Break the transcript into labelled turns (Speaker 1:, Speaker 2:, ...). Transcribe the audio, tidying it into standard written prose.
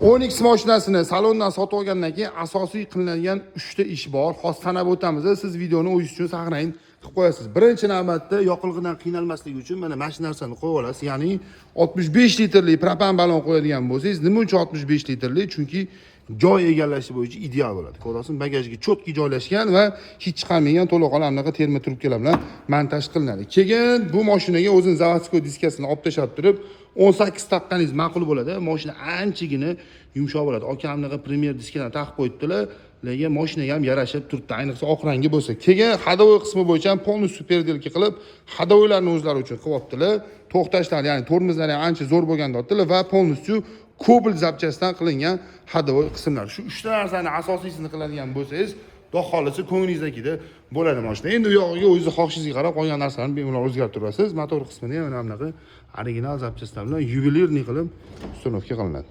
Speaker 1: Onyx mashinasini salondan sotib olgandan keyin asosiy qilinadigan 3 ta ish bor. Hozir sanab o'tamiz. Siz videoni o'zingiz uchun saqlang qilib qo'yasiz. Birinchi navbatda yoqilg'idan qiynalmasligi uchun mana shu narsani qo'yib olasiz. Ya'ni 65 litrli propan ballon qo'yadigan bo'lsangiz, nima uchun 65 litrli? Chunki joy egallashi bo'yicha ideal bo'ladi. Ko'rasizmi, bagajga cho'tki joylashgan va hech chiqarmagan to'laqonli anaqa terma trubkalar bilan montaj qilinadi. Keyin bu mashinaga o'zining заводской diskasini olib tashlab turib 18 taqqaningiz ma'qul bo'ladi. Mashina anchagina yumshoq bo'ladi. Okamnaqa premier diskadan taqib qo'yibdilar. Lekin mashinaga ham yarashib turibdi. Ayniqsa oq rangi bo'lsa. Keyin hadovoy qismi bo'yicha ham полностью perdelka qilib, hadovoylarni o'zlari uchun qilyaptilar. To'xtashlar, ya'ni tormozlari ham ancha zo'r bo'lgan deyaptilar va полностью kobalt zapchastdan qilingan hadovoy qismlar. Shu 3 ta narsani asosiysini qiladigan bo'lsangiz, xudo xolisa ko'nglingizdagida bo'ladi mashina. Endi u yog'iga o'zingiz xohishingizga qarab qolgan narsalarni bemalol o'zgartirib turasiz. Motor qismini ham mana bunaqa original zapchastlar bilan yuvelirniy qilib uстановка qilinadi.